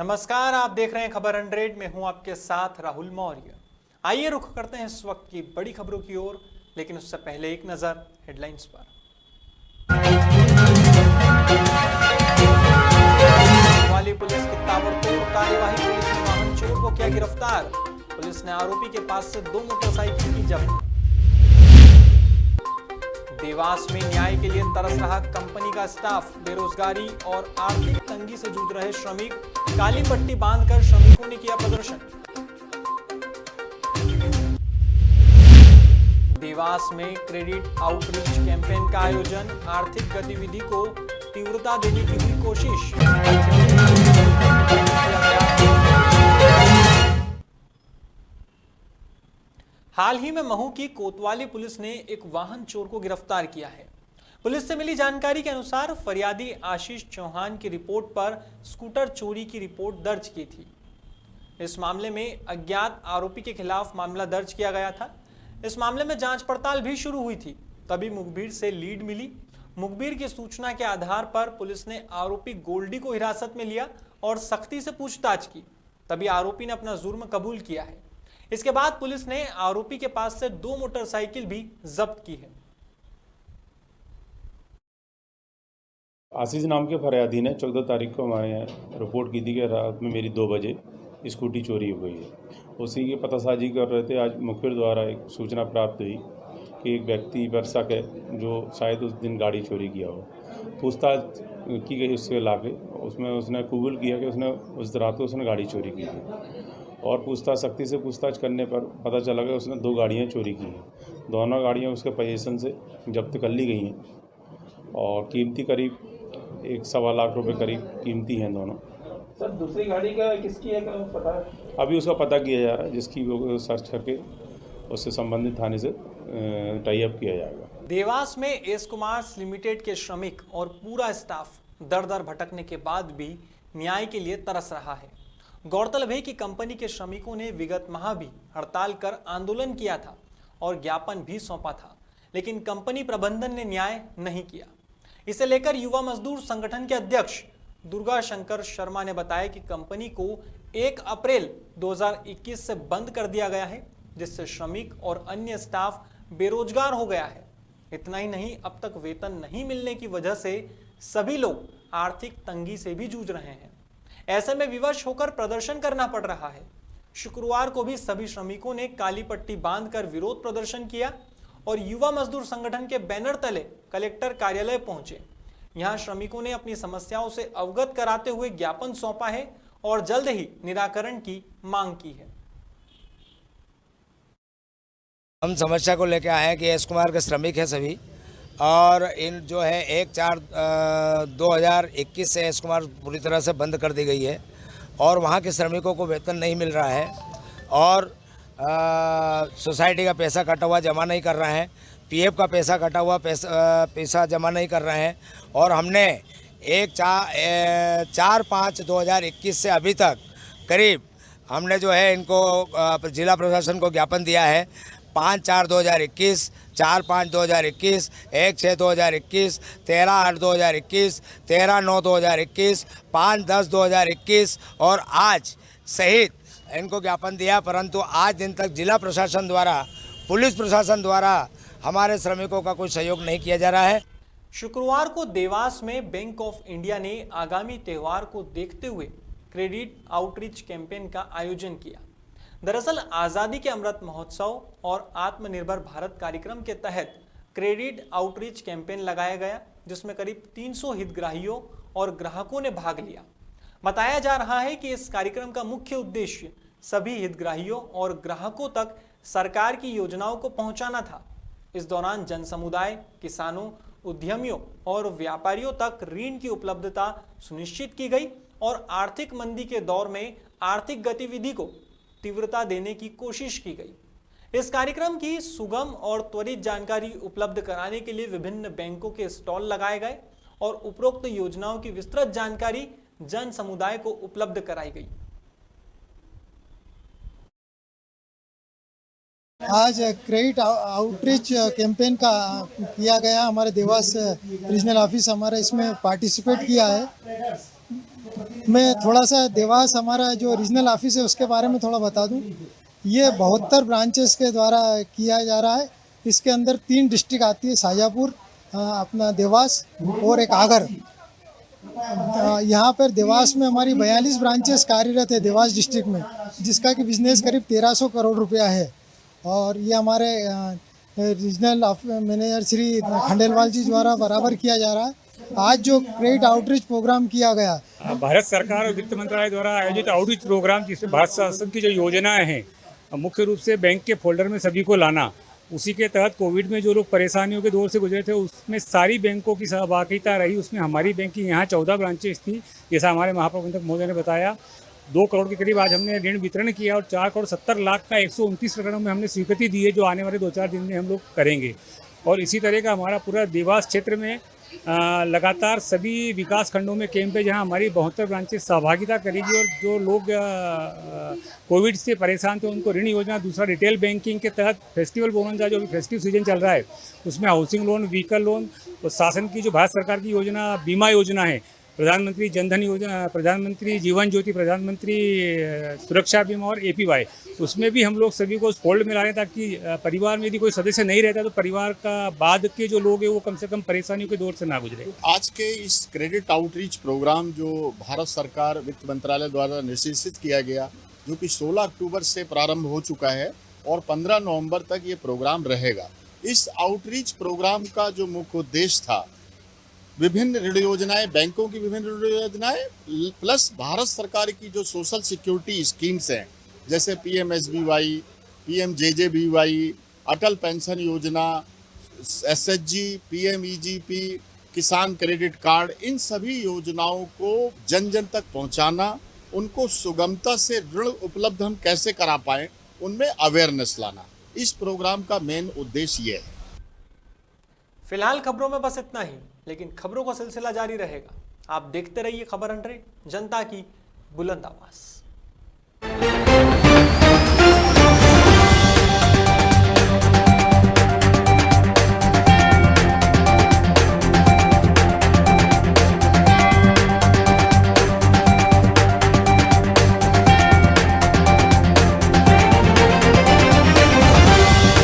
नमस्कार, आप देख रहे हैं खबर 100। में हूं आपके साथ राहुल मौर्य। आइए रुख करते हैं इस वक्त की बड़ी खबरों की ओर, लेकिन उससे पहले एक नजर हेडलाइंस पर। कोतवाली पुलिस की ताबड़तोड़ कार्यवाही, पुलिस ने वाहन चोर को किया गिरफ्तार। पुलिस ने आरोपी के पास से 2 मोटरसाइकिल की जब्त। देवास में न्याय के लिए तरस रहा कंपनी का स्टाफ, बेरोजगारी और आर्थिक तंगी से जूझ रहे श्रमिक, काली पट्टी बांधकर श्रमिकों ने किया प्रदर्शन। देवास में क्रेडिट आउटरीच कैंपेन का आयोजन, आर्थिक गतिविधि को तीव्रता देने की हुई कोशिश। हाल ही में महू की कोतवाली पुलिस ने एक वाहन चोर को गिरफ्तार किया है। पुलिस से मिली जानकारी के अनुसार फरियादी आशीष चौहान की रिपोर्ट पर स्कूटर चोरी की रिपोर्ट दर्ज की थी। इस मामले में अज्ञात आरोपी के खिलाफ मामला दर्ज किया गया था। इस मामले में जांच पड़ताल भी शुरू हुई थी, तभी मुखबिर से लीड मिली। मुखबिर की सूचना के आधार पर पुलिस ने आरोपी गोल्डी को हिरासत में लिया और सख्ती से पूछताछ की। तभी आरोपी ने अपना जुर्म कबूल किया है। इसके बाद पुलिस ने आरोपी के पास से 2 मोटरसाइकिल भी जब्त की है। आशीष नाम के फरियादी ने 14 तारीख को हमारे यहाँ रिपोर्ट की थी कि रात में मेरी 2 बजे स्कूटी चोरी हो गई है। उसी की पतासाजी कर रहे थे। आज मुखबिर द्वारा एक सूचना प्राप्त हुई कि एक व्यक्ति पर शक है जो शायद उस दिन गाड़ी चोरी किया हो। पूछताछ की गई उससे लाके, उसमें उसने कबूल किया कि उसने उस रात को उसने गाड़ी चोरी की थी और सख्ती से पूछताछ करने पर पता चला कि उसने 2 गाड़ियाँ चोरी की हैं। दोनों गाड़ियाँ उसके पोजीशन से जब्त कर ली गई हैं और कीमती करीब 1.25 लाख रुपए करीब कीमती हैं दोनों। सर, दूसरी गाड़ी का किसकी है, पता है? अभी उसका पता किया जा रहा है, जिसकी वो सर्च करके उससे संबंधित थाने से टाई अप किया जाएगा। देवास में एस कुमार्स लिमिटेड के श्रमिक और पूरा स्टाफ दर दर भटकने के बाद भी न्याय के लिए तरस रहा है। गौरतलब है कि कंपनी के श्रमिकों ने विगत माह भी हड़ताल कर आंदोलन किया था और ज्ञापन भी सौंपा था, लेकिन कंपनी प्रबंधन ने न्याय नहीं किया। इसे लेकर युवा मजदूर संगठन के अध्यक्ष दुर्गा शंकर शर्मा ने बताया कि कंपनी को 1 अप्रैल 2021 से बंद कर दिया गया है, जिससे श्रमिक और अन्य स्टाफ बेरोजगार हो गया है। इतना ही नहीं, अब तक वेतन नहीं मिलने की वजह से सभी लोग आर्थिक तंगी से भी जूझ रहे हैं। ऐसे में विवश होकर प्रदर्शन करना पड़ रहा है। शुक्रवार को भी सभी श्रमिकों ने काली पट्टी बांधकर विरोध प्रदर्शन किया और युवा मजदूर संगठन के बैनर तले कलेक्टर कार्यालय पहुंचे। यहां श्रमिकों ने अपनी समस्याओं से अवगत कराते हुए ज्ञापन सौंपा है और जल्द ही निराकरण की मांग की है। हम समस्या को लेकर आए हैं कि एस कुमार के श्रमिक हैं सभी, और इन जो है 1/4/2021 से एस कुमार पूरी तरह से बंद कर दी गई है और वहाँ के श्रमिकों को वेतन नहीं मिल रहा है और सोसाइटी का पैसा कटा हुआ जमा नहीं कर रहे हैं, पीएफ का पैसा कटा हुआ पैसा जमा नहीं कर रहे हैं। और हमने 1/4/5/2021 से अभी तक करीब हमने जो है इनको जिला प्रशासन को ज्ञापन दिया है। 5/4/2021, 4/5/2021, 1/6/2021, 13/8/2021, 13/9/2021, 5/10/2021 और आज सहित इनको ज्ञापन दिया, परंतु आज दिन तक जिला प्रशासन द्वारा, पुलिस प्रशासन द्वारा हमारे श्रमिकों का कोई सहयोग नहीं किया जा रहा है। शुक्रवार को देवास में बैंक ऑफ इंडिया ने आगामी त्योहार को देखते हुए क्रेडिट आउटरीच कैंपेन का आयोजन किया। दरअसल आज़ादी के अमृत महोत्सव और आत्मनिर्भर भारत कार्यक्रम के तहत क्रेडिट आउटरीच कैंपेन लगाया गया, जिसमें करीब 300 हितग्राहियों और ग्राहकों ने भाग लिया। बताया जा रहा है कि इस कार्यक्रम का मुख्य उद्देश्य सभी हितग्राहियों और ग्राहकों तक सरकार की योजनाओं को पहुंचाना था। इस दौरान जन समुदाय, किसानों, उद्यमियों और व्यापारियों तक ऋण की उपलब्धता सुनिश्चित की गई और आर्थिक मंदी के दौर में आर्थिक गतिविधि को तीव्रता देने की कोशिश की गई। इस कार्यक्रम की सुगम और त्वरित जानकारी उपलब्ध कराने के लिए विभिन्न बैंकों के स्टॉल लगाए गए और उपरोक्त योजनाओं की विस्तृत जानकारी जन समुदाय को उपलब्ध कराई गई। आज क्रेडिट आउटरीच कैंपेन का किया गया। हमारे देवास रीजनल ऑफिस हमारा इसमें पार्टिसिपेट किया है। मैं थोड़ा सा देवास हमारा जो रीजनल ऑफिस है उसके बारे में थोड़ा बता दूं। ये 72 ब्रांचेस के द्वारा किया जा रहा है। इसके अंदर 3 डिस्ट्रिक्ट आती है, शाजापुर, अपना देवास और एक आगर। यहाँ पर देवास में हमारी 42 ब्रांचेस कार्यरत है देवास डिस्ट्रिक्ट में, जिसका कि बिजनेस करीब 1300 करोड़ रुपया है। और ये हमारे रीजनल मैनेजर श्री खंडेलवाल जी द्वारा बराबर किया जा रहा है। आज जो क्रेडिट आउटरीच प्रोग्राम किया गया, भारत सरकार और वित्त मंत्रालय द्वारा आयोजित आउटरीच प्रोग्राम, जिसमें भारत शासन की जो योजनाएं हैं, मुख्य रूप से बैंक के फोल्डर में सभी को लाना, उसी के तहत कोविड में जो लोग परेशानियों के दौर से गुजरे थे उसमें सारी बैंकों की सहभागिता रही। उसमें हमारी बैंक की यहाँ 14 ब्रांचेस थी, जैसा हमारे महाप्रबंधक महोदय ने बताया। 2 करोड़ के करीब आज हमने ऋण वितरण किया और 4 करोड़ 70 लाख का 129 प्रकरणों में हमने स्वीकृति दी है, जो आने वाले 2-4 दिन में हम लोग करेंगे। और इसी तरह का हमारा पूरा देवास क्षेत्र में लगातार सभी विकास खंडों में कैंप है, जहां हमारी 72 ब्रांचेस सहभागिता करेगी। और जो लोग कोविड से परेशान थे उनको ऋण योजना, दूसरा रिटेल बैंकिंग के तहत फेस्टिवल बोनस, जो भी फेस्टिव सीजन चल रहा है उसमें हाउसिंग लोन, व्हीकल लोन, और शासन की जो भारत सरकार की योजना, बीमा योजना है, प्रधानमंत्री जनधन योजना, प्रधानमंत्री जीवन ज्योति, प्रधानमंत्री सुरक्षा बीमा और APY, उसमें भी हम लोग सभी को उस फोल्ड में ला रहे हैं, ताकि परिवार में यदि कोई सदस्य नहीं रहता तो परिवार का बाद के जो लोग हैं वो कम से कम परेशानियों के दौर से ना गुजरे। आज के इस क्रेडिट आउटरीच प्रोग्राम जो भारत सरकार वित्त मंत्रालय द्वारा निश्चित किया गया, जो कि 16 अक्टूबर से प्रारंभ हो चुका है और 15 नवंबर तक ये प्रोग्राम रहेगा। इस आउटरीच प्रोग्राम का जो मुख्य उद्देश्य था, विभिन्न ऋण योजनाएं, बैंकों की विभिन्न ऋण योजनाएं प्लस भारत सरकार की जो सोशल सिक्योरिटी स्कीम्स हैं, जैसे PMSBY, PMJJBY, अटल पेंशन योजना, SHG, PMEGP, किसान क्रेडिट कार्ड, इन सभी योजनाओं को जन जन तक पहुंचाना, उनको सुगमता से ऋण उपलब्ध हम कैसे करा पाएं, उनमें अवेयरनेस लाना, इस प्रोग्राम का मेन उद्देश्य ये है। फिलहाल खबरों में बस इतना ही, लेकिन खबरों का सिलसिला जारी रहेगा। आप देखते रहिए खबर 100, जनता की बुलंद आवाज।